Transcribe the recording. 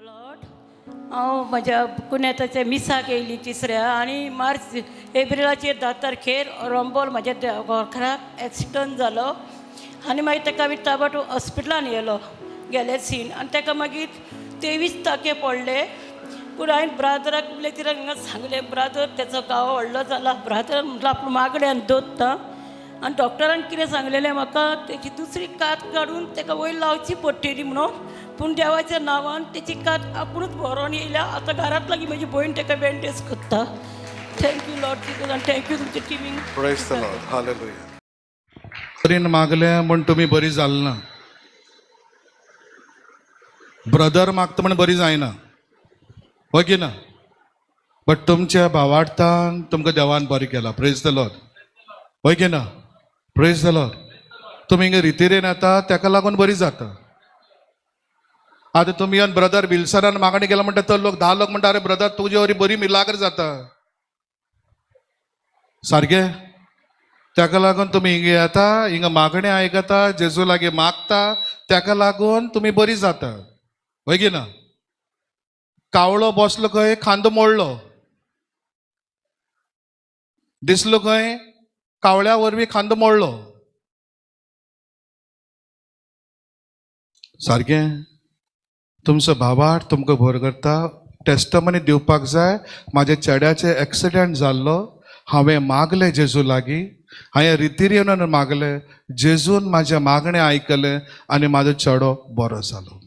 हांव म्हज्या कुनेताच्या मिसाक येयली तिसऱ्या आनी मार्च एप्रिलाचेर 10 तारखेर रोंबोल म्हाज्या घोरकाराक एक्सिडंट जालो आनी मागीर ताका आमी ताबडतोब हॉस्पिटलान येयलो गेले सीन आनी ताका मागीर 23 टाके पडले. पूण हांवें ब्रादराक उलयतना हांगा सांगलें ब्रादर तेचो गांव व्हडलो जाला. ब्रादर म्हटलं आपलो मागड्यान दोत्ता आनी डॉक्टरान कितें सांगलेलें म्हाका तेची दुसरी कात काडून ताका वयर लावची पडटली म्हणून. पूण देवाच्या नांवान तेची कात आपुणूच व्हरोन येयल्या. आतां घरांत लागीं म्हजी भयण ताका बँडेज करता. थँक्यू लॉर्ड जीसस आनी थँक्यू तुमच्या timing. Praise the Lord. Hallelujah. बरीन मागलें म्हण तुमी बरी जालें ना. ब्रदर मागता म्हण बरी जायना ओके ना. बट तुमच्या भावार्थान तुमकां देवान बरें केलां. Praise the Lord. ओके ना. Praise the Lord. तुमी हिंगा रितीरेन येता ताका लागून बरी जाता. आतां तुमी येवन ब्रदर विल्सनान मागणी केला म्हणटा तो लोक 10 लोक म्हणटा अरे ब्रदर तुजे वरी बरी मिलाग्र जाता. सारकें. ताका लागून तुमी हिंगा येता हिंगा मागणी आयकता जेजू लागीं मागता ताका लागून तुमी बरी जाता. ओके ना. कावळो बसलो खंय खांदो मोडलो दिसलो खंय कावळ्या वरवीं खांदो मोडलो. सारकें. तुमचो भावार्थ तुमकां भर करता. टेस्टमनी दिवपाक जाय. म्हाज्या चेड्याचे एक्सिडेंट जाल्लो हांवें मागलें जेजू लागीं. हांवें रितीन मागलें. जेजून म्हाजें मागणें आयकलें आनी म्हाजो चेडो बरो जालो.